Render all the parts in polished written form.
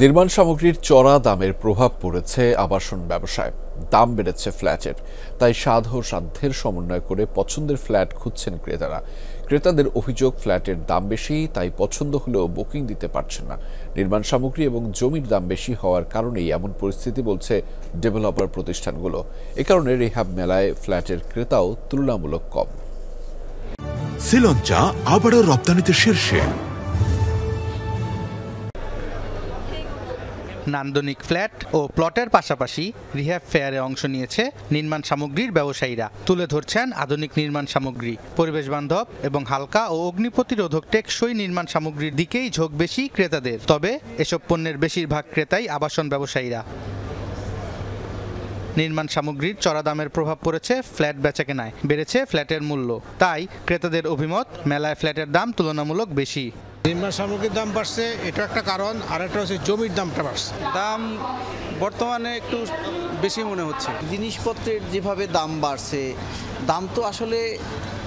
নির্মাণ সামগ্রীর চড়া দামের প্রভাব পড়েছে আবাসন ব্যবসায়। দাম বেড়েছে ফ্ল্যাটের, তাই সাধ্যের সমন্বয় করে পছন্দের ফ্ল্যাট খুঁজছেন ক্রেতারা। ক্রেতাদের অভিযোগ, ফ্ল্যাটের দাম বেশি, তাই পছন্দ হলেও বুকিং দিতে পারছেন না। নির্মাণ সামগ্রী এবং জমির দাম বেশি হওয়ার কারণেই এমন পরিস্থিতি বলছে ডেভেলপার প্রতিষ্ঠানগুলো। এ কারণে রিহ্যাব মেলায় ফ্ল্যাটের ক্রেতাও তুলনামূলক কম। শ্রীলঙ্কা আবারও রপ্তানিতে শীর্ষে। নান্দনিক ফ্ল্যাট ও প্লটের পাশাপাশি রিহ্যাব ফেয়ারে অংশ নিয়েছে নির্মাণ সামগ্রীর ব্যবসায়ীরা। তুলে ধরছেন আধুনিক নির্মাণ সামগ্রী, পরিবেশ বান্ধব এবং হালকা ও অগ্নি প্রতিরোধক টেকসই নির্মাণ সামগ্রীর দিকেই ঝোঁক বেশি ক্রেতাদের। তবে এসব পণ্যের বেশিরভাগ ক্রেতাই আবাসন ব্যবসায়ীরা। নির্মাণ সামগ্রীর চড়া দামের প্রভাব পড়েছে ফ্ল্যাট বেচাকেনায়, বেড়েছে ফ্ল্যাটের মূল্য। তাই ক্রেতাদের অভিমত, মেলায় ফ্ল্যাটের দাম তুলনামূলক বেশি। নির্মাণ সামগ্রীর দাম বাড়ছে, এটা একটা কারণ। আর একটা হচ্ছে জমির দামটা বাড়ছে। দাম বর্তমানে একটু বেশি মনে হচ্ছে। জিনিসপত্রের যেভাবে দাম বাড়ছে, দাম তো আসলে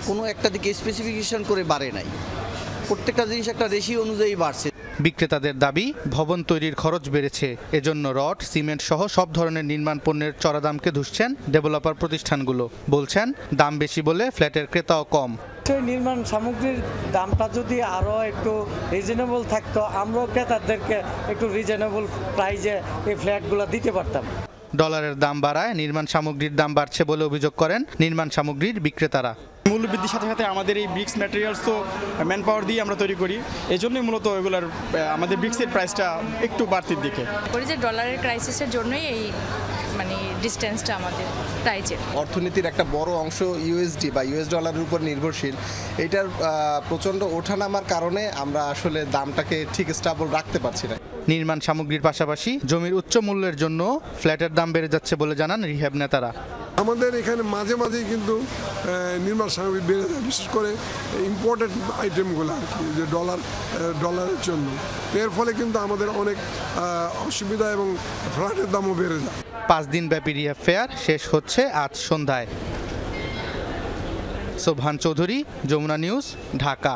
কোনো একটা দিকে স্পেসিফিকেশন করে বাড়ে নাই, প্রত্যেকটা জিনিস একটা রেশিও অনুযায়ী বাড়ছে। বিক্রেতাদের দাবি, ভবন তৈরির খরচ বেড়েছে, এজন্য রড, সিমেন্ট সহ সব ধরনের নির্মাণ পণ্যের চড়া দামকে ধুঁকছেন ডেভেলপার প্রতিষ্ঠানগুলো। বলছেন, দাম বেশি বলে ফ্ল্যাটের ক্রেতাও কম। নির্মাণ সামগ্রীর দামটা যদি আরও একটু রিজনেবল থাকতো, আমরাও ক্রেতাদেরকে একটু রিজনেবল প্রাইজে এই ফ্ল্যাটগুলো দিতে পারতাম। ডলারের দাম বাড়ায় নির্মাণ সামগ্রীর দাম বাড়ছে বলে অভিযোগ করেন নির্মাণ সামগ্রীর বিক্রেতারা। মূল্যবৃদ্ধির সাথে সাথে আমাদের এই ব্রিক্স ম্যাটেরিয়ালস তো ম্যান পাওয়ার দিয়ে আমরা তৈরি করি, এই জন্যই মূলত এগুলোর আমাদের ব্রিক্সের প্রাইসটা একটু বাড়তির দিকে। যে ডলারের ক্রাইসিসের জন্যই এই ডিস্টেন্সটা আমাদের প্রাইজের। অর্থনীতির একটা বড় অংশ ইউএসডি বা ইউএস ডলারের উপর নির্ভরশীল। এটার প্রচণ্ড ওঠানামার কারণে আমরা আসলে দামটাকে ঠিক স্টেবল রাখতে পারছি না। নির্মাণ সামগ্রীর পাশাপাশি জমির উচ্চ মূল্যের জন্য ফ্ল্যাটের দাম বেড়ে যাচ্ছে বলে জানান রিহ্যাব নেতারা। আমাদের এখানে মাঝে মাঝেই কিন্তু নির্মাণ সামগ্রী বেড়ে যায়, বিশেষ করে ইম্পোর্টেড আইটেমগুলো আর কি, যে ডলারের জন্য। এর ফলে কিন্তু আমাদের অনেক অসুবিধা এবং ফ্ল্যাটের দামও বেড়ে যায়। 5 দিন ব্যাপী রিহ্যাব ফেয়ার শেষ হচ্ছে আজ সন্ধ্যায়। সোবহান চৌধুরী, যমুনা নিউজ, ঢাকা।